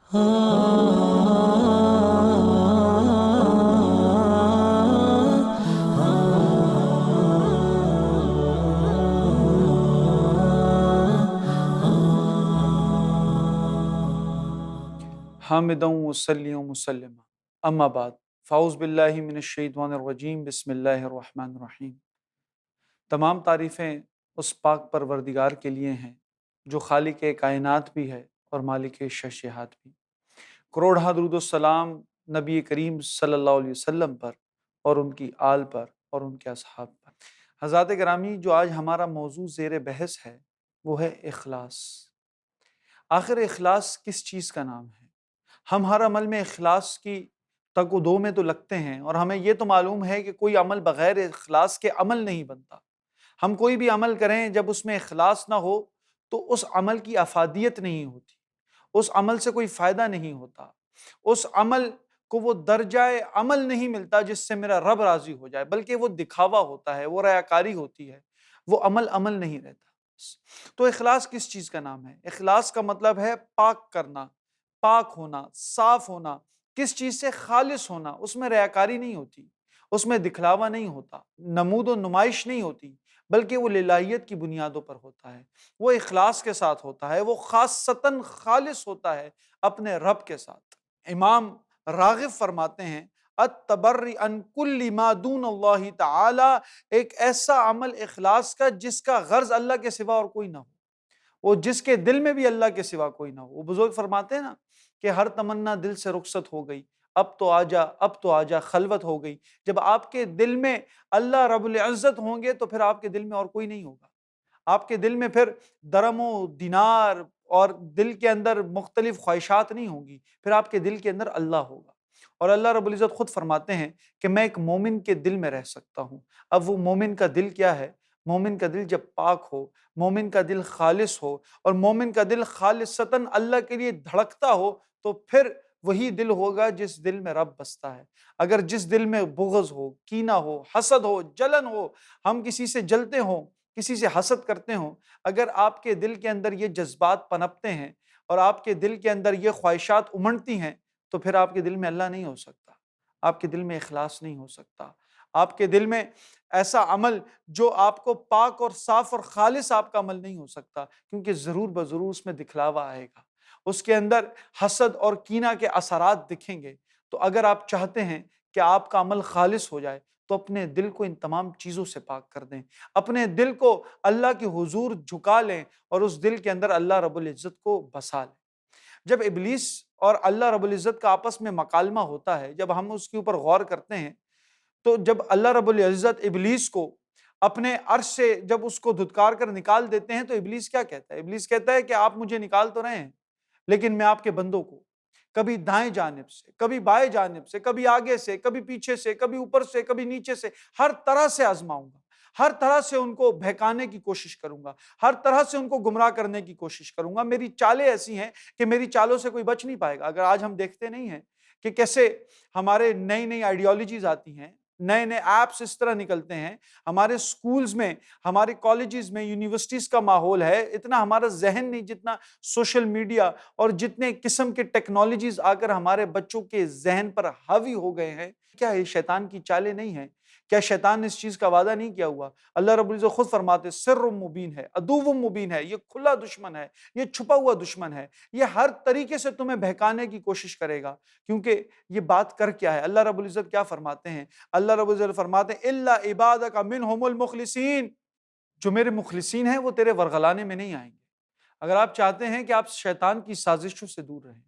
حامداً وصلیاً مسلما اما بعد فاعوذ باللہ من الشیطان الرجیم بسم اللہ الرحمن الرحیم۔ تمام تعریفیں اس پاک پروردگار کے لیے ہیں جو خالق کائنات بھی ہے اور مالک شہشہات بھی۔ کروڑہ درود و سلام نبی کریم صلی اللہ علیہ وسلم پر اور ان کی آل پر اور ان کے اصحاب پر۔ حضرات گرامی، جو آج ہمارا موضوع زیر بحث ہے وہ ہے اخلاص۔ آخر اخلاص کس چیز کا نام ہے؟ ہم ہر عمل میں اخلاص کی تگ و دو میں تو لگتے ہیں، اور ہمیں یہ تو معلوم ہے کہ کوئی عمل بغیر اخلاص کے عمل نہیں بنتا۔ ہم کوئی بھی عمل کریں، جب اس میں اخلاص نہ ہو تو اس عمل کی افادیت نہیں ہوتی، اس عمل سے کوئی فائدہ نہیں ہوتا، اس عمل کو وہ درجہ عمل نہیں ملتا جس سے میرا رب راضی ہو جائے، بلکہ وہ دکھاوا ہوتا ہے، وہ ریاکاری ہوتی ہے، وہ عمل نہیں رہتا۔ تو اخلاص کس چیز کا نام ہے؟ اخلاص کا مطلب ہے پاک کرنا، پاک ہونا، صاف ہونا، کس چیز سے؟ خالص ہونا۔ اس میں ریاکاری نہیں ہوتی، اس میں دکھلاوا نہیں ہوتا، نمود و نمائش نہیں ہوتی، بلکہ وہ للہیت کی بنیادوں پر ہوتا ہے، وہ اخلاص کے ساتھ ہوتا ہے، وہ خاصتاً خالص ہوتا ہے اپنے رب کے ساتھ۔ امام راغب فرماتے ہیں التبری عن کل ما دون اللہ تعالی، ایک ایسا عمل اخلاص کا جس کا غرض اللہ کے سوا اور کوئی نہ ہو، وہ جس کے دل میں بھی اللہ کے سوا کوئی نہ ہو۔ وہ بزرگ فرماتے ہیں نا کہ ہر تمنا دل سے رخصت ہو گئی، اب تو آجا اب تو آجا خلوت ہو گئی۔ جب آپ کے دل میں اللہ رب العزت ہوں گے تو پھر آپ کے دل میں اور کوئی نہیں ہوگا۔ آپ کے دل میں پھر درم و دینار اور دل کے اندر مختلف خواہشات نہیں ہوں گی، پھر آپ کے دل کے اندر اللہ ہوگا۔ اور اللہ رب العزت خود فرماتے ہیں کہ میں ایک مومن کے دل میں رہ سکتا ہوں۔ اب وہ مومن کا دل کیا ہے؟ مومن کا دل جب پاک ہو، مومن کا دل خالص ہو، اور مومن کا دل خالصتاً اللہ کے لیے دھڑکتا ہو، تو پھر وہی دل ہوگا جس دل میں رب بستا ہے۔ اگر جس دل میں بغض ہو، کینہ ہو، حسد ہو، جلن ہو، ہم کسی سے جلتے ہوں، کسی سے حسد کرتے ہوں، اگر آپ کے دل کے اندر یہ جذبات پنپتے ہیں اور آپ کے دل کے اندر یہ خواہشات امنڈتی ہیں، تو پھر آپ کے دل میں اللہ نہیں ہو سکتا، آپ کے دل میں اخلاص نہیں ہو سکتا، آپ کے دل میں ایسا عمل جو آپ کو پاک اور صاف اور خالص آپ کا عمل نہیں ہو سکتا، کیونکہ ضرور بضرور اس میں دکھلاوا آئے گا، اس کے اندر حسد اور کینہ کے اثرات دکھیں گے۔ تو اگر آپ چاہتے ہیں کہ آپ کا عمل خالص ہو جائے تو اپنے دل کو ان تمام چیزوں سے پاک کر دیں، اپنے دل کو اللہ کے حضور جھکا لیں اور اس دل کے اندر اللہ رب العزت کو بسا لیں۔ جب ابلیس اور اللہ رب العزت کا آپس میں مکالمہ ہوتا ہے، جب ہم اس کے اوپر غور کرتے ہیں، تو جب اللہ رب العزت ابلیس کو اپنے عرش سے جب اس کو دھتکار کر نکال دیتے ہیں، تو ابلیس کیا کہتا ہے؟ ابلیس کہتا ہے کہ آپ مجھے نکال تو رہے ہیں، لیکن میں آپ کے بندوں کو کبھی دائیں جانب سے، کبھی بائیں جانب سے، کبھی آگے سے، کبھی پیچھے سے، کبھی اوپر سے، کبھی نیچے سے، ہر طرح سے آزماؤں گا، ہر طرح سے ان کو بہکانے کی کوشش کروں گا، ہر طرح سے ان کو گمراہ کرنے کی کوشش کروں گا۔ میری چالیں ایسی ہیں کہ میری چالوں سے کوئی بچ نہیں پائے گا۔ اگر آج ہم دیکھتے نہیں ہیں کہ کیسے ہمارے نئی نئی آئیڈیالوجیز آتی ہیں، نئے نئے ایپس اس طرح نکلتے ہیں، ہمارے سکولز میں، ہمارے کالجز میں، یونیورسٹیز کا ماحول ہے، اتنا ہمارا ذہن نہیں جتنا سوشل میڈیا اور جتنے قسم کے ٹیکنالوجیز آ کر ہمارے بچوں کے ذہن پر حاوی ہو گئے ہیں۔ کیا یہ شیطان کی چالیں نہیں ہیں؟ کیا شیطان نے اس چیز کا وعدہ نہیں کیا ہوا؟ اللہ رب العزت خود فرماتے سر مبین ہے، عدو مبین ہے، یہ کھلا دشمن ہے، یہ چھپا ہوا دشمن ہے، یہ ہر طریقے سے تمہیں بہکانے کی کوشش کرے گا۔ کیونکہ یہ بات کر کیا ہے؟ اللہ رب العزت کیا فرماتے ہیں؟ اللہ رب العزت فرماتے ہیں الا عبادک منہم المخلصین، جو میرے مخلصین ہیں وہ تیرے ورغلانے میں نہیں آئیں گے۔ اگر آپ چاہتے ہیں کہ آپ شیطان کی سازشوں سے دور رہیں،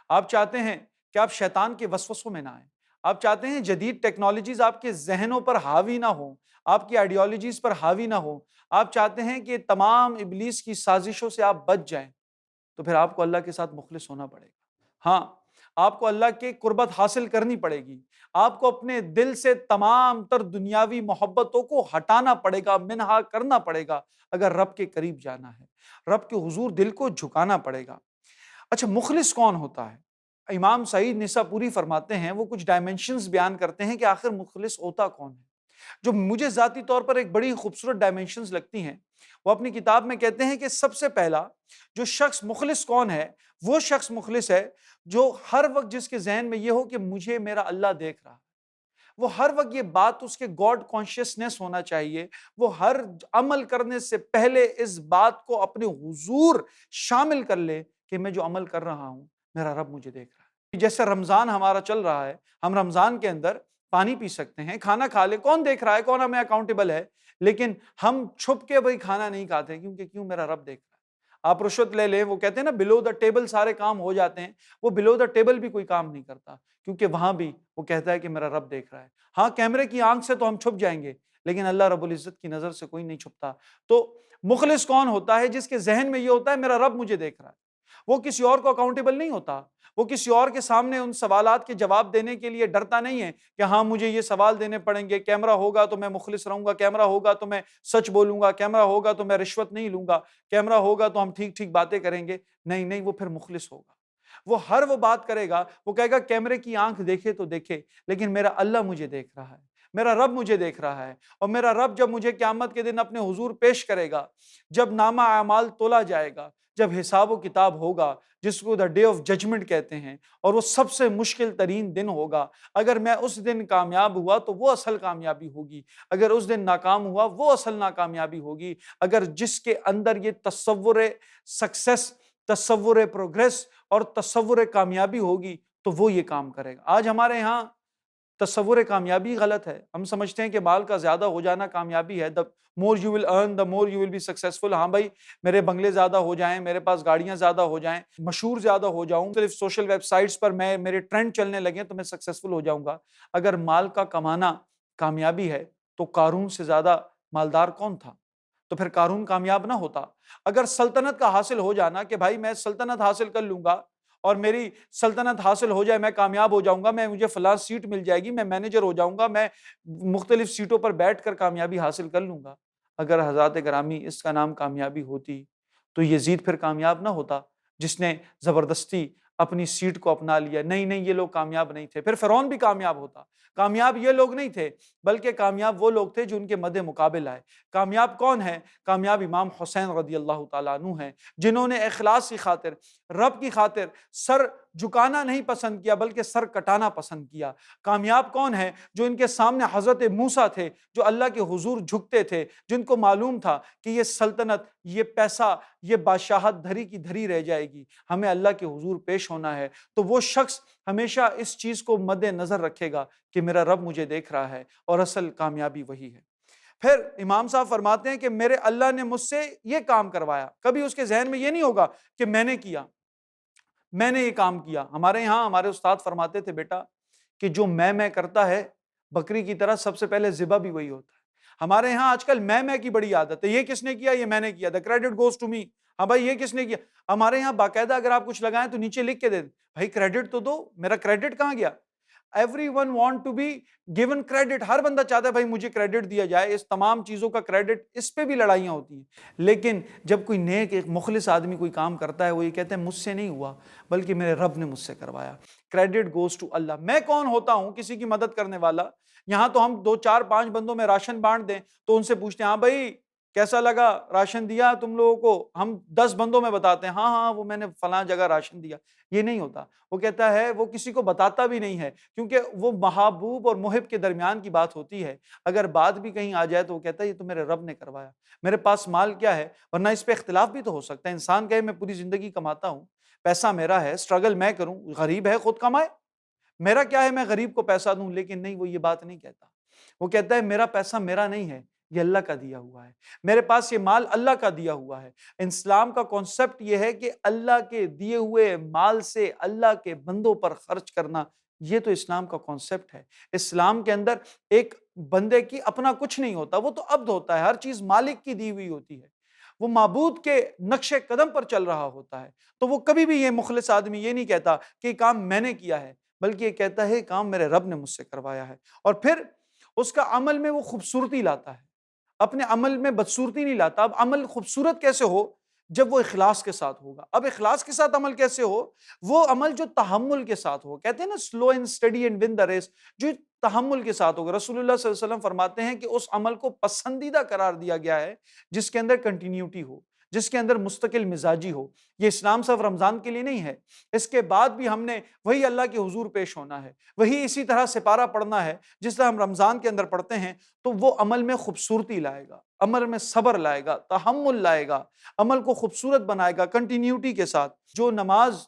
آپ چاہتے ہیں کہ آپ شیطان کے وسوسوں میں نہ آئیں، آپ چاہتے ہیں جدید ٹیکنالوجیز آپ کے ذہنوں پر حاوی نہ ہوں، آپ کی آئیڈیالوجیز پر حاوی نہ ہوں، آپ چاہتے ہیں کہ تمام ابلیس کی سازشوں سے آپ بچ جائیں، تو پھر آپ کو اللہ کے ساتھ مخلص ہونا پڑے گا۔ ہاں، آپ کو اللہ کی قربت حاصل کرنی پڑے گی، آپ کو اپنے دل سے تمام تر دنیاوی محبتوں کو ہٹانا پڑے گا، منہا کرنا پڑے گا، اگر رب کے قریب جانا ہے، رب کے حضور دل کو جھکانا پڑے گا۔ اچھا، مخلص کون ہوتا ہے؟ امام سعید نساپوری فرماتے ہیں، وہ کچھ ڈائمنشنز بیان کرتے ہیں کہ آخر مخلص ہوتا کون ہے۔ جو مجھے ذاتی طور پر ایک بڑی خوبصورت ڈائمینشنز لگتی ہیں، وہ اپنی کتاب میں کہتے ہیں کہ سب سے پہلا جو شخص مخلص کون ہے، وہ شخص مخلص ہے جو ہر وقت جس کے ذہن میں یہ ہو کہ مجھے میرا اللہ دیکھ رہا ہے۔ وہ ہر وقت یہ بات اس کے گاڈ کانشیسنس ہونا چاہیے، وہ ہر عمل کرنے سے پہلے اس بات کو اپنے حضور شامل کر لے کہ میں جو عمل کر رہا ہوں میرا رب مجھے دیکھ رہا ہے۔ جیسے رمضان ہمارا چل رہا ہے، ہم رمضان کے اندر پانی پی سکتے ہیں، کھانا کھا لے، کون دیکھ رہا ہے، کون ہمیں اکاؤنٹیبل ہے، لیکن ہم چھپ کے بھائی کھانا نہیں کھاتے کیوں میرا رب دیکھ رہا ہے۔ آپ رشوت لے لیں، وہ کہتے ہیں نا بلو دا ٹیبل سارے کام ہو جاتے ہیں، وہ بلو دا ٹیبل بھی کوئی کام نہیں کرتا، کیونکہ وہاں بھی وہ کہتا ہے کہ میرا رب دیکھ رہا ہے۔ ہاں کیمرے کی آنکھ سے تو ہم چھپ جائیں گے، لیکن اللہ رب العزت کی نظر سے کوئی نہیں چھپتا۔ تو مخلص کون ہوتا ہے؟ جس کے ذہن میں یہ ہوتا ہے میرا رب مجھے دیکھ رہا ہے۔ وہ کسی اور کو اکاؤنٹیبل نہیں ہوتا، وہ کسی اور کے سامنے ان سوالات کے جواب دینے کے لیے ڈرتا نہیں ہے کہ ہاں مجھے یہ سوال دینے پڑیں گے، کیمرہ ہوگا تو میں مخلص رہوں گا، کیمرہ ہوگا تو میں سچ بولوں گا، کیمرہ ہوگا تو میں رشوت نہیں لوں گا، کیمرہ ہوگا تو ہم ٹھیک ٹھیک باتیں کریں گے۔ نہیں، وہ پھر مخلص ہوگا۔ وہ ہر وہ بات کرے گا، وہ کہے گا کیمرے کی آنکھ دیکھے تو دیکھے، لیکن میرا اللہ مجھے دیکھ رہا ہے، میرا رب مجھے دیکھ رہا ہے۔ اور میرا رب جب مجھے قیامت کے دن اپنے حضور پیش کرے گا، جب نامہ اعمال تولا جائے گا، جب حساب و کتاب ہوگا، جس کو دا ڈے آف ججمنٹ کہتے ہیں، اور وہ سب سے مشکل ترین دن ہوگا، اگر میں اس دن کامیاب ہوا تو وہ اصل کامیابی ہوگی، اگر اس دن ناکام ہوا وہ اصل ناکامیابی ہوگی۔ اگر جس کے اندر یہ تصور سکسیس، تصور پروگریس اور تصور کامیابی ہوگی تو وہ یہ کام کرے گا۔ آج ہمارے ہاں تصور کامیابی غلط ہے، ہم سمجھتے ہیں کہ مال کا زیادہ ہو جانا کامیابی ہے، the more you will earn the more you will be successful۔ ہاں بھائی میرے بنگلے زیادہ ہو جائیں، میرے پاس گاڑیاں زیادہ ہو جائیں، مشہور زیادہ ہو جاؤں، صرف سوشل ویب سائٹس پر میرے ٹرینڈ چلنے لگیں تو میں سکسیسفل ہو جاؤں گا۔ اگر مال کا کمانا کامیابی ہے تو قارون سے زیادہ مالدار کون تھا؟ تو پھر قارون کامیاب نہ ہوتا۔ اگر سلطنت کا حاصل ہو جانا کہ بھائی میں سلطنت حاصل کر لوں گا اور میری سلطنت حاصل ہو جائے، میں کامیاب ہو جاؤں گا، مجھے فلاں سیٹ مل جائے گی، میں مینیجر ہو جاؤں گا، میں مختلف سیٹوں پر بیٹھ کر کامیابی حاصل کر لوں گا۔ اگر حضرات گرامی اس کا نام کامیابی ہوتی تو یزید پھر کامیاب نہ ہوتا، جس نے زبردستی اپنی سیٹ کو اپنا لیا۔ نہیں، یہ لوگ کامیاب نہیں تھے۔ پھر فرعون بھی کامیاب ہوتا۔ کامیاب یہ لوگ نہیں تھے، بلکہ کامیاب وہ لوگ تھے جو ان کے مد مقابل آئے۔ کامیاب کون ہے؟ کامیاب امام حسین رضی اللہ تعالیٰ عنہ ہیں، جنہوں نے اخلاص کی خاطر، رب کی خاطر سر جھکانا نہیں پسند کیا بلکہ سر کٹانا پسند کیا۔ کامیاب کون ہے؟ جو ان کے سامنے حضرت موسیٰ تھے، جو اللہ کے حضور جھکتے تھے، جن کو معلوم تھا کہ یہ سلطنت، یہ پیسہ، یہ بادشاہت دھری کی دھری رہ جائے گی، ہمیں اللہ کے حضور پیش ہونا ہے۔ تو وہ شخص ہمیشہ اس چیز کو مد نظر رکھے گا کہ میرا رب مجھے دیکھ رہا ہے، اور اصل کامیابی وہی ہے۔ پھر امام صاحب فرماتے ہیں کہ میرے اللہ نے مجھ سے یہ کام کروایا۔ کبھی اس کے ذہن میں یہ نہیں ہوگا کہ میں نے کیا، میں نے یہ کام کیا۔ ہمارے یہاں ہمارے استاد فرماتے تھے بیٹا کہ جو میں کرتا ہے بکری کی طرح سب سے پہلے ذبح بھی وہی ہوتا ہے۔ ہمارے یہاں آج کل میں کی بڑی عادت ہے، یہ کس نے کیا؟ یہ میں نے کیا، the credit goes to me۔ ہاں بھائی یہ کس نے کیا؟ ہمارے یہاں باقاعدہ اگر آپ کچھ لگائیں تو نیچے لکھ کے دے دیں، بھائی کریڈٹ تو دو، میرا کریڈٹ کہاں گیا؟ Everyone want to be given credit, ہر بندہ چاہتا ہے بھائی مجھے کریڈٹ دیا جائے، اس تمام چیزوں کا کریڈٹ، اس پہ بھی لڑائیاں ہوتی ہیں۔ لیکن جب کوئی نیک ایک مخلص آدمی کوئی کام کرتا ہے، وہ یہ کہتے ہیں مجھ سے نہیں ہوا بلکہ میرے رب نے مجھ سے کروایا۔ کریڈٹ گوز ٹو اللہ۔ میں کون ہوتا ہوں کسی کی مدد کرنے والا؟ یہاں تو ہم 2 4 5 بندوں میں راشن بانٹ دیں تو ان سے پوچھتے ہیں ہاں بھائی کیسا لگا راشن دیا تم لوگوں کو؟ ہم 10 بندوں میں بتاتے ہیں ہاں وہ میں نے فلاں جگہ راشن دیا۔ یہ نہیں ہوتا۔ وہ کہتا ہے، وہ کسی کو بتاتا بھی نہیں ہے، کیونکہ وہ محبوب اور محب کے درمیان کی بات ہوتی ہے۔ اگر بات بھی کہیں آ جائے تو وہ کہتا ہے یہ تو میرے رب نے کروایا۔ میرے پاس مال کیا ہے؟ ورنہ اس پہ اختلاف بھی تو ہو سکتا ہے۔ انسان کہے میں پوری زندگی کماتا ہوں، پیسہ میرا ہے، اسٹرگل میں کروں، غریب ہے خود کمائے، میرا کیا ہے میں غریب کو پیسہ دوں؟ لیکن نہیں، وہ یہ بات نہیں کہتا۔ وہ کہتا ہے میرا پیسہ میرا نہیں ہے، یہ اللہ کا دیا ہوا ہے، میرے پاس یہ مال اللہ کا دیا ہوا ہے۔ اسلام کا کانسیپٹ یہ ہے کہ اللہ کے دیے ہوئے مال سے اللہ کے بندوں پر خرچ کرنا، یہ تو اسلام کا کانسیپٹ ہے۔ اسلام کے اندر ایک بندے کی اپنا کچھ نہیں ہوتا، وہ تو عبد ہوتا ہے، ہر چیز مالک کی دی ہوئی ہوتی ہے، وہ معبود کے نقش قدم پر چل رہا ہوتا ہے۔ تو وہ کبھی بھی یہ مخلص آدمی یہ نہیں کہتا کہ یہ کام میں نے کیا ہے، بلکہ یہ کہتا ہے کام میرے رب نے مجھ سے کروایا ہے۔ اور پھر اس کا عمل میں وہ خوبصورتی لاتا ہے، اپنے عمل میں بدصورتی نہیں لاتا۔ اب عمل خوبصورت کیسے ہو؟ جب وہ اخلاص کے ساتھ ہوگا۔ اب اخلاص کے ساتھ عمل کیسے ہو؟ وہ عمل جو تحمل کے ساتھ ہو، کہتے ہیں نا slow and steady and win the race, جو تحمل کے ساتھ ہوگا۔ رسول اللہ صلی اللہ علیہ وسلم فرماتے ہیں کہ اس عمل کو پسندیدہ قرار دیا گیا ہے جس کے اندر کنٹینیوٹی ہو، جس کے اندر مستقل مزاجی ہو۔ یہ اسلام صرف رمضان کے لیے نہیں ہے، اس کے بعد بھی ہم نے وہی اللہ کے حضور پیش ہونا ہے، وہی اسی طرح سپارہ پڑھنا ہے جس طرح ہم رمضان کے اندر پڑھتے ہیں۔ تو وہ عمل میں خوبصورتی لائے گا، عمل میں صبر لائے گا، تحمل لائے گا، عمل کو خوبصورت بنائے گا کنٹینیوٹی کے ساتھ۔ جو نماز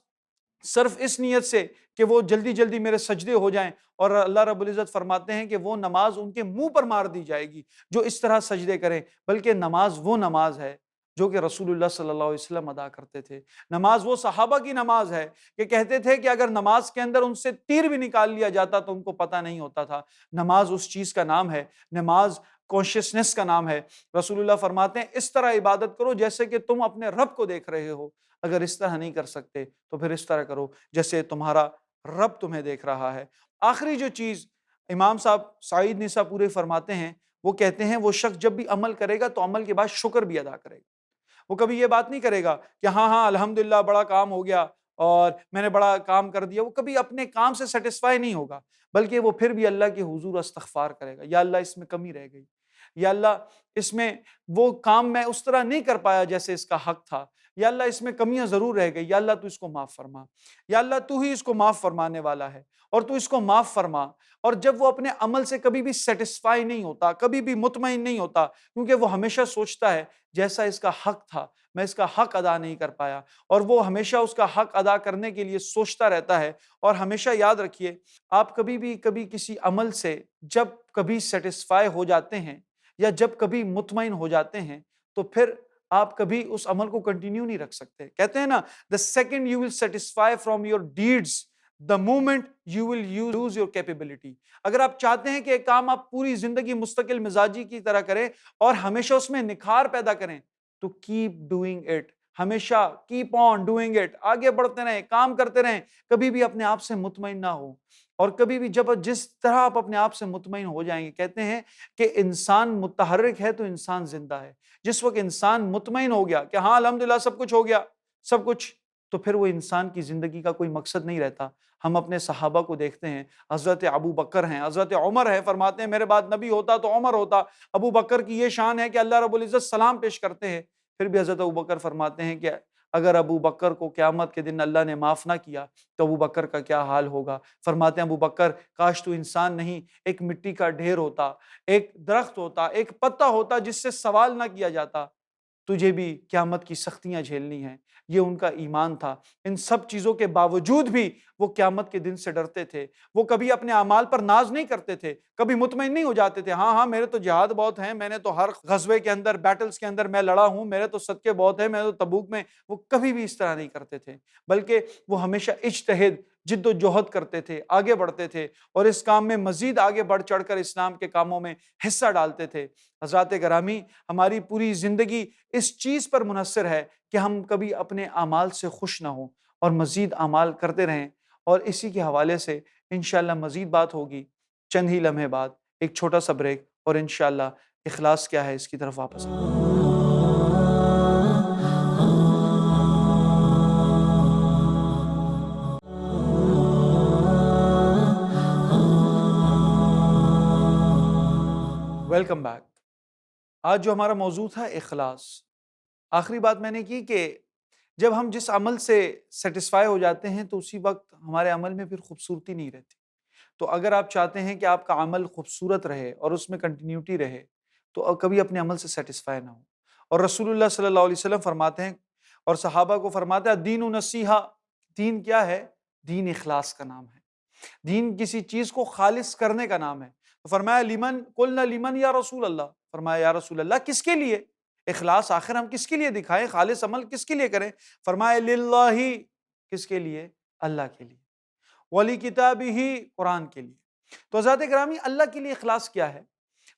صرف اس نیت سے کہ وہ جلدی جلدی میرے سجدے ہو جائیں، اور اللہ رب العزت فرماتے ہیں کہ وہ نماز ان کے منہ پر مار دی جائے گی جو اس طرح سجدے کریں، بلکہ نماز وہ نماز ہے جو کہ رسول اللہ صلی اللہ علیہ وسلم ادا کرتے تھے۔ نماز وہ صحابہ کی نماز ہے کہ کہتے تھے کہ اگر نماز کے اندر ان سے تیر بھی نکال لیا جاتا تو ان کو پتہ نہیں ہوتا تھا۔ نماز اس چیز کا نام ہے، نماز کانشیسنس کا نام ہے۔ رسول اللہ فرماتے ہیں اس طرح عبادت کرو جیسے کہ تم اپنے رب کو دیکھ رہے ہو، اگر اس طرح نہیں کر سکتے تو پھر اس طرح کرو جیسے تمہارا رب تمہیں دیکھ رہا ہے۔ آخری جو چیز امام صاحب سعید نسا پورے فرماتے ہیں، وہ کہتے ہیں وہ شخص جب بھی عمل کرے گا تو عمل کے بعد شکر بھی ادا کرے گا۔ وہ کبھی یہ بات نہیں کرے گا کہ ہاں ہاں الحمدللہ بڑا کام ہو گیا اور میں نے بڑا کام کر دیا۔ وہ کبھی اپنے کام سے سیٹسفائی نہیں ہوگا، بلکہ وہ پھر بھی اللہ کے حضور استغفار کرے گا، یا اللہ اس میں کمی رہ گئی، یا اللہ اس میں وہ کام میں اس طرح نہیں کر پایا جیسے اس کا حق تھا، یا اللہ اس میں کمیاں ضرور رہ گئی، یا اللہ تو اس کو معاف فرما، یا اللہ تو ہی اس کو معاف فرمانے والا ہے اور تو اس کو معاف فرما۔ اور جب وہ اپنے عمل سے کبھی بھی سیٹسفائی نہیں ہوتا، کبھی بھی مطمئن نہیں ہوتا، کیونکہ وہ ہمیشہ سوچتا ہے جیسا اس کا حق تھا میں اس کا حق ادا نہیں کر پایا، اور وہ ہمیشہ اس کا حق ادا کرنے کے لیے سوچتا رہتا ہے۔ اور ہمیشہ یاد رکھیے، آپ کبھی کسی عمل سے جب کبھی سیٹسفائی ہو جاتے ہیں یا جب کبھی مطمئن ہو جاتے ہیں تو پھر آپ کبھی اس عمل کو کنٹینیو نہیں رکھ سکتے۔ کہتے ہیں نا the second you will satisfy from your deeds the moment you will use your capability۔ اگر آپ چاہتے ہیں کہ ایک کام آپ پوری زندگی مستقل مزاجی کی طرح کریں اور ہمیشہ اس میں نکھار پیدا کریں تو keep doing it، ہمیشہ keep on doing it، آگے بڑھتے رہیں، کام کرتے رہیں، کبھی بھی اپنے آپ سے مطمئن نہ ہو۔ اور کبھی بھی جس طرح آپ اپنے آپ سے مطمئن ہو جائیں گے، کہتے ہیں کہ انسان متحرک ہے تو انسان زندہ ہے۔ جس وقت انسان مطمئن ہو گیا کہ ہاں الحمدللہ سب کچھ ہو گیا، سب کچھ، تو پھر وہ انسان کی زندگی کا کوئی مقصد نہیں رہتا۔ ہم اپنے صحابہ کو دیکھتے ہیں، حضرت ابو بکر ہیں، حضرت عمر ہے، فرماتے ہیں میرے بعد نبی ہوتا تو عمر ہوتا۔ ابو بکر کی یہ شان ہے کہ اللہ رب العزت سلام پیش کرتے ہیں، پھر بھی حضرت ابو بکر فرماتے ہیں کہ اگر ابو بکر کو قیامت کے دن اللہ نے معاف نہ کیا تو ابو بکر کا کیا حال ہوگا۔ فرماتے ہیں ابو بکر کاش تو انسان نہیں، ایک مٹی کا ڈھیر ہوتا، ایک درخت ہوتا، ایک پتا ہوتا جس سے سوال نہ کیا جاتا، تجھے بھی قیامت کی سختیاں جھیلنی ہیں۔ یہ ان کا ایمان تھا۔ ان سب چیزوں کے باوجود بھی وہ قیامت کے دن سے ڈرتے تھے۔ وہ کبھی اپنے اعمال پر ناز نہیں کرتے تھے، کبھی مطمئن نہیں ہو جاتے تھے ہاں میرے تو جہاد بہت ہیں، میں نے تو ہر غزوے کے اندر، بیٹلز کے اندر میں لڑا ہوں، میرے تو صدقے بہت ہیں، میں تو تبوک میں۔ وہ کبھی بھی اس طرح نہیں کرتے تھے، بلکہ وہ ہمیشہ اجتہاد، جد و جہد کرتے تھے، آگے بڑھتے تھے اور اس کام میں مزید آگے بڑھ چڑھ کر اسلام کے کاموں میں حصہ ڈالتے تھے۔ حضرات گرامی، ہماری پوری زندگی اس چیز پر منحصر ہے کہ ہم کبھی اپنے اعمال سے خوش نہ ہوں اور مزید اعمال کرتے رہیں۔ اور اسی کے حوالے سے انشاءاللہ مزید بات ہوگی چند ہی لمحے بعد، ایک چھوٹا سا بریک، اور انشاءاللہ اخلاص کیا ہے اس کی طرف واپس آئیں گے۔ Welcome back. آج جو ہمارا موضوع تھا اخلاص، آخری بات میں نے کی کہ جب ہم جس عمل سے سیٹسفائی ہو جاتے ہیں تو اسی وقت ہمارے عمل میں پھر خوبصورتی نہیں رہتی۔ تو اگر آپ چاہتے ہیں کہ آپ کا عمل خوبصورت رہے اور اس میں کنٹینیوٹی رہے تو کبھی اپنے عمل سے سیٹسفائی نہ ہو۔ اور رسول اللہ صلی اللہ علیہ وسلم فرماتے ہیں اور صحابہ کو فرماتا ہے دین نصیحہ، دین کیا ہے؟ دین اخلاص کا نام ہے۔ دین کسی چیز کو خالص کرنے کا نام ہے۔ تو فرمایا لیمن، قلنا لیمن یا رسول اللہ، فرمایا یا رسول اللہ کس کے لیے؟ اخلاص آخر ہم کس کے لیے دکھائیں، خالص عمل کس کے لیے کریں؟ فرمایا للہ، کس کے لیے؟ اللہ کے لیے، ولی کتابہ، قرآن کے لیے۔ تو حضرات گرامی، اللہ کے لیے اخلاص کیا ہے؟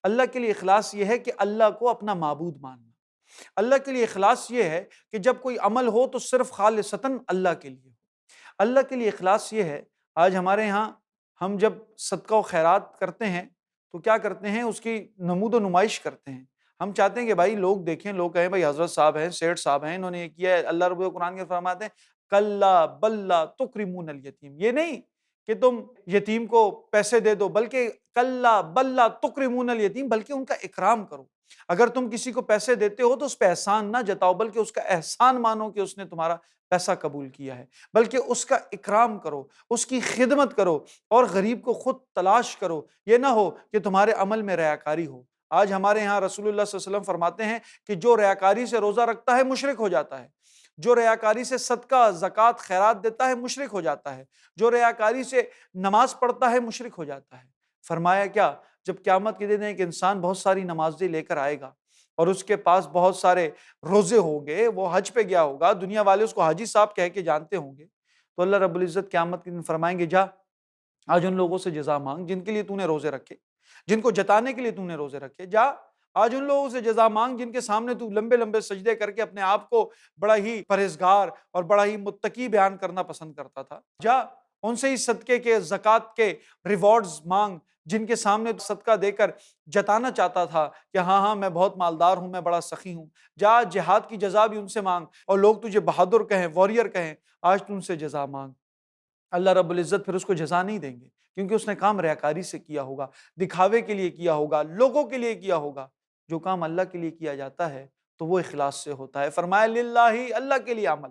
اللہ کے لیے اخلاص یہ ہے کہ اللہ کو اپنا معبود ماننا۔ اللہ کے لیے اخلاص یہ ہے کہ جب کوئی عمل ہو تو صرف خالصتاً اللہ کے لیے ہو۔ اللہ کے لیے اخلاص یہ ہے، آج ہمارے ہاں ہم جب صدقہ و خیرات کرتے ہیں تو کیا کرتے ہیں؟ اس کی نمود و نمائش کرتے ہیں۔ ہم چاہتے ہیں کہ بھائی لوگ دیکھیں، لوگ کہیں بھائی حضرت صاحب ہیں، سیٹھ صاحب ہیں، انہوں نے یہ کیا ہے۔ اللہ رب قرآن کے فرماتے ہیں کلا بلا تکرمون الیتیم، یہ نہیں کہ تم یتیم کو پیسے دے دو، بلکہ کلا بلا تکرمون الیتیم، بلکہ ان کا اکرام کرو۔ اگر تم کسی کو پیسے دیتے ہو تو اس پہ احسان نہ جتاؤ، بلکہ اس کا احسان مانو کہ اس نے تمہارا پیسہ قبول کیا ہے، بلکہ اس کا اکرام کرو، اس کی خدمت کرو، اور غریب کو خود تلاش کرو۔ یہ نہ ہو کہ تمہارے عمل میں ریاکاری ہو۔ آج ہمارے ہاں رسول اللہ صلی اللہ علیہ وسلم فرماتے ہیں کہ جو ریاکاری سے روزہ رکھتا ہے مشرک ہو جاتا ہے، جو ریاکاری سے صدقہ زکوٰۃ خیرات دیتا ہے مشرک ہو جاتا ہے، جو ریاکاری سے نماز پڑھتا ہے مشرک ہو جاتا ہے۔ فرمایا کیا؟ جب قیامت کے دن ایک انسان بہت ساری نمازیں لے کر آئے گا اور اس کے پاس بہت سارے روزے ہوں گے، وہ حج پہ گیا ہوگا، دنیا والے اس کو حاجی صاحب کہہ کے جانتے ہوں گے، تو اللہ رب العزت قیامت کے دن فرمائیں گے جا آج ان لوگوں سے جزا مانگ جن کے لیے تو نے روزے رکھے، جن کو جتانے کے لیے تو نے روزے رکھے۔ جا آج ان لوگوں سے جزا مانگ جن کے سامنے تو لمبے لمبے سجدے کر کے اپنے آپ کو بڑا ہی پرہیزگار اور بڑا ہی متقی بیان کرنا پسند کرتا تھا۔ جا ان سے ہی صدقے کے زکوٰۃ کے ریوارڈز مانگ جن کے سامنے تو صدقہ دے کر جتانا چاہتا تھا کہ ہاں ہاں میں بہت مالدار ہوں، میں بڑا سخی ہوں۔ جا جہاد کی جزا بھی ان سے مانگ، اور لوگ تجھے بہادر کہیں، واریر کہیں، آج تو ان سے جزا مانگ۔ اللہ رب العزت پھر اس کو جزا نہیں دیں گے، کیونکہ اس نے کام ریاکاری سے کیا ہوگا، دکھاوے کے لیے کیا ہوگا، لوگوں کے لیے کیا ہوگا۔ جو کام اللہ کے لیے کیا جاتا ہے تو وہ اخلاص سے ہوتا ہے۔ فرمایا للہ، اللہ کے لیے عمل۔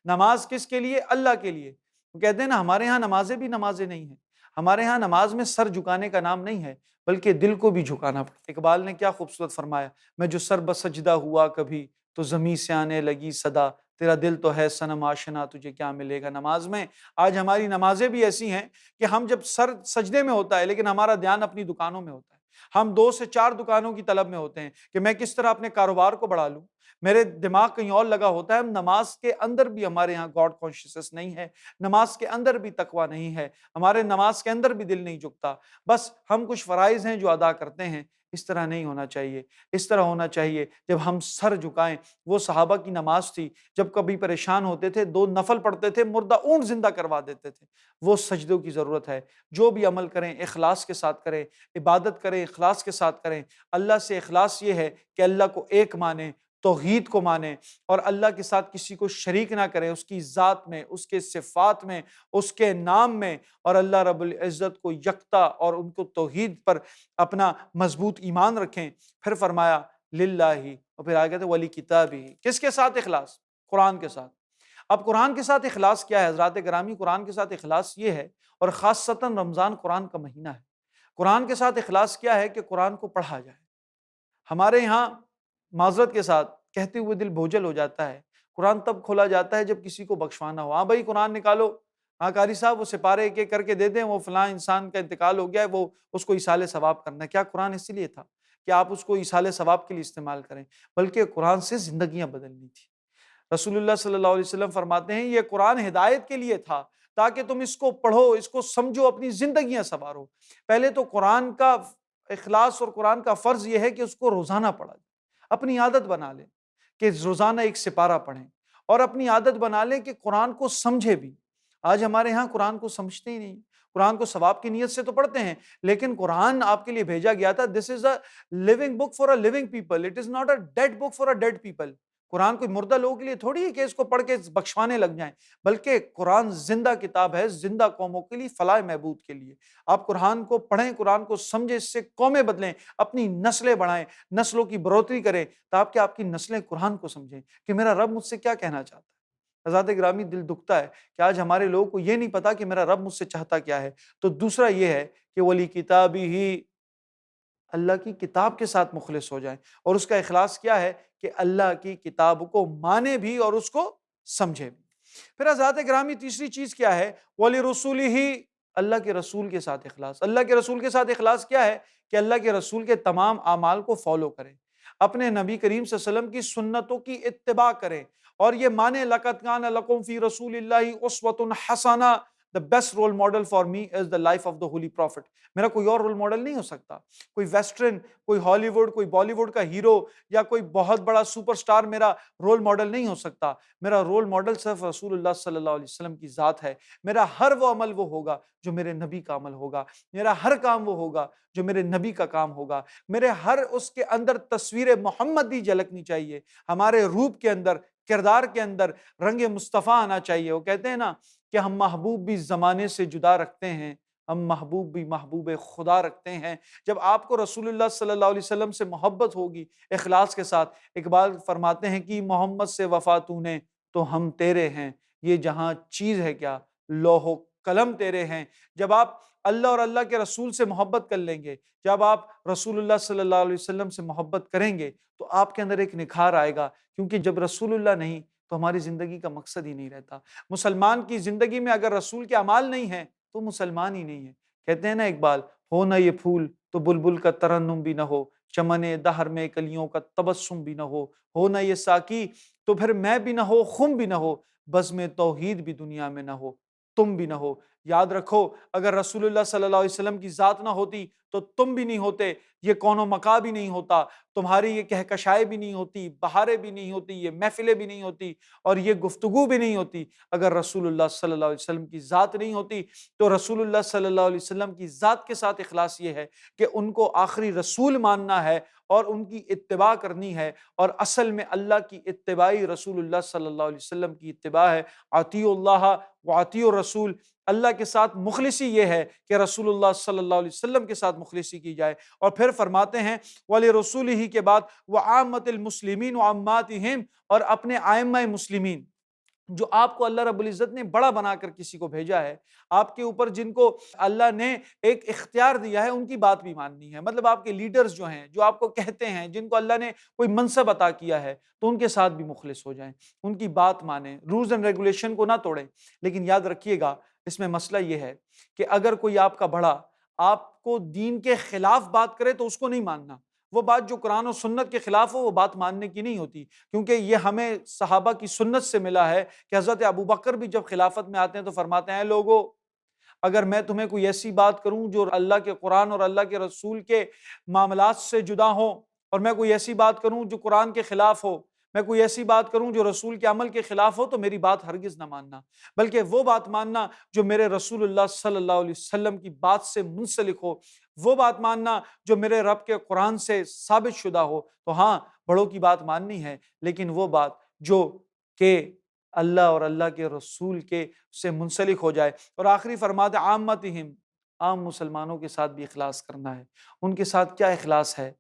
نماز کس کے لیے؟ اللہ کے لیے۔ وہ کہتے ہیں نا ہمارے ہاں نمازیں بھی نمازیں نہیں ہیں، ہمارے ہاں نماز میں سر جھکانے کا نام نہیں ہے، بلکہ دل کو بھی جھکانا پڑتا ہے۔ اقبال نے کیا خوبصورت فرمایا، میں جو سر بسجدہ ہوا کبھی تو زمیں سے آنے لگی صدا، تیرا دل تو ہے صنم آشنا تجھے کیا ملے گا۔ نماز میں آج ہماری نمازیں بھی ایسی ہیں کہ ہم جب سر سجدے میں ہوتا ہے لیکن ہمارا دھیان اپنی دکانوں میں ہوتا ہے، ہم 2 سے 4 دکانوں کی طلب میں ہوتے ہیں کہ میں کس طرح اپنے کاروبار کو بڑھا لوں، میرے دماغ کہیں اور لگا ہوتا ہے۔ ہم نماز کے اندر بھی ہمارے یہاں گاڈ کانشیسنس نہیں ہے، نماز کے اندر بھی تقویٰ نہیں ہے، ہمارے نماز کے اندر بھی دل نہیں جھکتا۔ بس ہم کچھ فرائض ہیں جو ادا کرتے ہیں، اس طرح نہیں ہونا چاہیے۔ اس طرح ہونا چاہیے جب ہم سر جھکائیں۔ وہ صحابہ کی نماز تھی، جب کبھی پریشان ہوتے تھے 2 نفل پڑھتے تھے، مردہ اونٹ زندہ کروا دیتے تھے۔ وہ سجدوں کی ضرورت ہے۔ جو بھی عمل کریں اخلاص کے ساتھ کریں، عبادت کریں اخلاص کے ساتھ کریں۔ اللہ سے اخلاص یہ ہے کہ اللہ کو ایک مانیں، توحید کو مانیں، اور اللہ کے ساتھ کسی کو شریک نہ کریں، اس کی ذات میں، اس کے صفات میں، اس کے نام میں، اور اللہ رب العزت کو یکتا اور ان کو توحید پر اپنا مضبوط ایمان رکھیں۔ پھر فرمایا للہ، اور پھر آگے کہتے ولی کتابی، کس کے ساتھ اخلاص؟ قرآن کے ساتھ۔ اب قرآن کے ساتھ اخلاص کیا ہے حضرات گرامی؟ قرآن کے ساتھ اخلاص یہ ہے، اور خاصتاً رمضان قرآن کا مہینہ ہے، قرآن کے ساتھ اخلاص کیا ہے کہ قرآن کو پڑھا جائے۔ ہمارے یہاں معذرت کے ساتھ کہتے ہوئے دل بوجھل ہو جاتا ہے، قرآن تب کھولا جاتا ہے جب کسی کو بخشوانا ہو۔ ہاں بھائی قرآن نکالو، ہاں قاری صاحب وہ سپارے ایک ایک کر کے دے دیں، وہ فلاں انسان کا انتقال ہو گیا ہے، وہ اس کو ایصال ثواب کرنا ہے۔ کیا قرآن اسی لیے تھا کہ آپ اس کو ایصال ثواب کے لیے استعمال کریں؟ بلکہ قرآن سے زندگیاں بدلنی تھی۔ رسول اللہ صلی اللہ علیہ وسلم فرماتے ہیں یہ قرآن ہدایت کے لیے تھا، تاکہ تم اس کو پڑھو، اس کو سمجھو، اپنی زندگیاں سنوارو۔ پہلے تو قرآن کا اخلاص اور قرآن کا فرض یہ ہے کہ اس کو روزانہ پڑھا جائے، اپنی عادت بنا لیں کہ روزانہ ایک سپارہ پڑھیں، اور اپنی عادت بنا لیں کہ قرآن کو سمجھے بھی۔ آج ہمارے ہاں قرآن کو سمجھتے ہی نہیں، قرآن کو ثواب کی نیت سے تو پڑھتے ہیں، لیکن قرآن آپ کے لیے بھیجا گیا تھا، دس از اے living book for a living people, it is not a dead book for a dead people۔ قرآن کوئی مردہ لوگوں کے لیے تھوڑی ہے کہ اس کو پڑھ کے بخشوانے لگ جائیں، بلکہ قرآن زندہ کتاب ہے، زندہ قوموں کے لیے، فلاح محبود کے لیے۔ آپ قرآن کو پڑھیں، قرآن کو سمجھیں، اس سے قومیں بدلیں، اپنی نسلیں بڑھائیں، نسلوں کی بڑھوتری کریں، تاکہ آپ کی نسلیں قرآن کو سمجھیں کہ میرا رب مجھ سے کیا کہنا چاہتا ہے۔ حضرات گرامی دل دکھتا ہے کہ آج ہمارے لوگوں کو یہ نہیں پتا کہ میرا رب مجھ سے چاہتا کیا ہے۔ تو دوسرا یہ ہے کہ ولی کتابی ہی، اللہ کی کتاب کے ساتھ مخلص ہو جائیں، اور اس کا اخلاص کیا ہے کہ اللہ کی کتاب کو مانے بھی اور اس کو سمجھے بھی۔ پھر حضرات گرامی تیسری چیز کیا ہے؟ وَلِرُسُولِهِ، اللہ کے رسول کے ساتھ اخلاص۔ اللہ کے رسول کے ساتھ اخلاص کیا ہے کہ اللہ کے رسول کے تمام اعمال کو فالو کریں، اپنے نبی کریم صلی اللہ علیہ وسلم کی سنتوں کی اتباع کریں، اور یہ مانے لَقَدْ كَانَ لَكُمْ فِي رَسُولِ اللَّهِ أُسْوَةٌ حَسَنَةٌ، the best role model for me is the life of the holy prophet. میرا کوئی اور رول ماڈل نہیں ہو سکتا، کوئی ویسٹرن، کوئی ہالی ووڈ، کوئی بالی ووڈ کا ہیرو یا کوئی بہت بڑا سپر سٹار میرا رول ماڈل نہیں ہو سکتا. میرا رول ماڈل صرف رسول اللہ صلی اللہ علیہ وسلم کی ذات ہے. میرا ہر وہ عمل وہ ہوگا جو میرے نبی کا عمل ہوگا، میرا ہر کام وہ ہوگا جو میرے نبی کا کام ہوگا، میرے ہر اس کے اندر تصویر محمدی جھلکنی چاہیے، ہمارے روپ کے اندر، کردار کے اندر رنگ مصطفیٰ آنا چاہیے. وہ کہتے ہیں نا کہ ہم محبوب بھی زمانے سے جدا رکھتے ہیں، ہم محبوب بھی محبوب خدا رکھتے ہیں. جب آپ کو رسول اللہ صلی اللہ علیہ وسلم سے محبت ہوگی اخلاص کے ساتھ، اقبال فرماتے ہیں کہ محمد سے وفا تو نے تو ہم تیرے ہیں، یہ جہاں چیز ہے کیا لوح و قلم تیرے ہیں. جب آپ اللہ اور اللہ کے رسول سے محبت کر لیں گے، جب آپ رسول اللہ صلی اللہ علیہ وسلم سے محبت کریں گے تو آپ کے اندر ایک نکھار آئے گا، کیونکہ جب رسول اللہ نہیں تو ہماری زندگی کا مقصد ہی نہیں رہتا. مسلمان کی زندگی میں اگر رسول کے اعمال نہیں ہیں تو مسلمان ہی نہیں ہے. کہتے ہیں نا اقبال، ہو نہ یہ پھول تو بلبل کا ترنم بھی نہ ہو، چمن دہر میں کلیوں کا تبسم بھی نہ ہو نہ یہ ساقی تو پھر میں بھی نہ ہو، خم بھی نہ ہو، بزم توحید بھی دنیا میں نہ ہو، تم بھی نہ ہو. یاد رکھو، اگر رسول اللہ صلی اللہ علیہ وسلم کی ذات نہ ہوتی تو تم بھی نہیں ہوتے، یہ کون و مکاں بھی نہیں ہوتا، تمہاری یہ کہکشائیں بھی نہیں ہوتی، بہاریں بھی نہیں ہوتی، یہ محفلیں بھی نہیں ہوتی، اور یہ گفتگو بھی نہیں ہوتی. اگر رسول اللہ صلی اللہ علیہ وسلم کی ذات نہیں ہوتی تو رسول اللہ صلی اللہ علیہ وسلم کی ذات کے ساتھ اخلاص یہ ہے کہ ان کو آخری رسول ماننا ہے اور ان کی اتباع کرنی ہے. اور اصل میں اللہ کی اتباعی رسول اللہ صلی اللہ علیہ وسلم کی اتباع ہے. اطیعوا اللہ واطیعوا الرسول. اللہ کے ساتھ مخلصی یہ ہے کہ رسول اللہ صلی اللہ علیہ وسلم کے ساتھ مخلصی کی جائے. اور پھر فرماتے ہیں وَلِرَسُولِهِ کے بعد وَعَامَّةِ الْمُسْلِمِينَ وَعَمَّاتِهِمْ، اور اپنے ائمہ مسلمین جو آپ کو اللہ رب العزت نے بڑا بنا کر کسی کو بھیجا ہے، آپ کے اوپر جن کو اللہ نے ایک اختیار دیا ہے، ان کی بات بھی ماننی ہے. مطلب آپ کے لیڈرز جو ہیں، جو آپ کو کہتے ہیں، جن کو اللہ نے کوئی منصب عطا کیا ہے، تو ان کے ساتھ بھی مخلص ہو جائیں، ان کی بات مانیں، رولز اینڈ ریگولیشن کو نہ توڑیں. لیکن یاد رکھیے گا، اس میں مسئلہ یہ ہے کہ اگر کوئی آپ کا بڑا آپ کو دین کے خلاف بات کرے تو اس کو نہیں ماننا. وہ بات جو قرآن و سنت کے خلاف ہو وہ بات ماننے کی نہیں ہوتی، کیونکہ یہ ہمیں صحابہ کی سنت سے ملا ہے کہ حضرت ابوبکر بھی جب خلافت میں آتے ہیں تو فرماتے ہیں لوگو، اگر میں تمہیں کوئی ایسی بات کروں جو اللہ کے قرآن اور اللہ کے رسول کے معاملات سے جدا ہوں، اور میں کوئی ایسی بات کروں جو قرآن کے خلاف ہو، میں کوئی ایسی بات کروں جو رسول کے عمل کے خلاف ہو، تو میری بات ہرگز نہ ماننا، بلکہ وہ بات ماننا جو میرے رسول اللہ صلی اللہ علیہ وسلم کی بات سے منسلک ہو، وہ بات ماننا جو میرے رب کے قرآن سے ثابت شدہ ہو. تو ہاں، بڑوں کی بات ماننی ہے، لیکن وہ بات جو کہ اللہ اور اللہ کے رسول کے سے منسلک ہو جائے. اور آخری فرماتے عامتہم، عام مسلمانوں کے ساتھ بھی اخلاص کرنا ہے. ان کے ساتھ کیا اخلاص ہے؟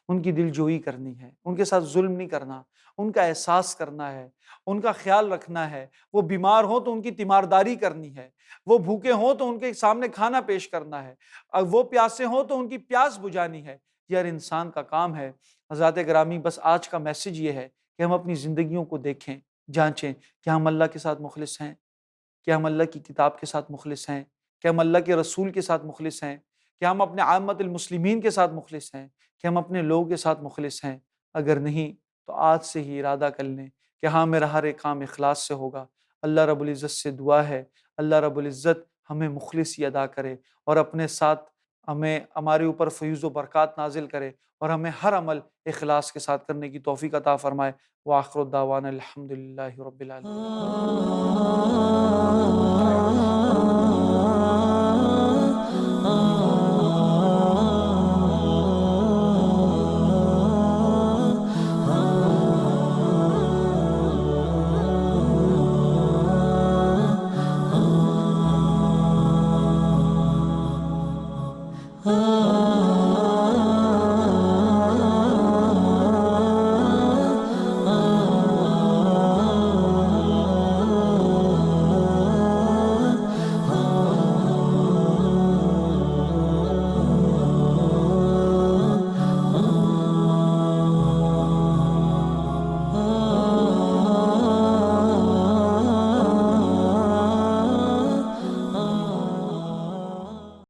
ان کی دل جوئی کرنی ہے، ان کے ساتھ ظلم نہیں کرنا، ان کا احساس کرنا ہے، ان کا خیال رکھنا ہے. وہ بیمار ہوں تو ان کی تیمارداری کرنی ہے، وہ بھوکے ہوں تو ان کے سامنے کھانا پیش کرنا ہے، وہ پیاسے ہوں تو ان کی پیاس بجھانی ہے. یہ ہر انسان کا کام ہے. حضرات گرامی، بس آج کا میسج یہ ہے کہ ہم اپنی زندگیوں کو دیکھیں، جانچیں کہ ہم اللہ کے ساتھ مخلص ہیں، کہ ہم اللہ کی کتاب کے ساتھ مخلص ہیں، کہ ہم اللہ کے رسول کے ساتھ مخلص ہیں، کہ ہم اپنے عامت المسلمین کے ساتھ مخلص ہیں، کہ ہم اپنے لوگوں کے ساتھ مخلص ہیں. اگر نہیں تو آج سے ہی ارادہ کر لیں کہ ہاں، میرا ہر ایک کام اخلاص سے ہوگا. اللہ رب العزت سے دعا ہے اللہ رب العزت ہمیں مخلصی ادا کرے اور اپنے ساتھ ہمارے اوپر فیوز و برکات نازل کرے، اور ہمیں ہر عمل اخلاص کے ساتھ کرنے کی توفیق عطا فرمائے. وآخر الدعوانا الحمدللہ رب العالمین.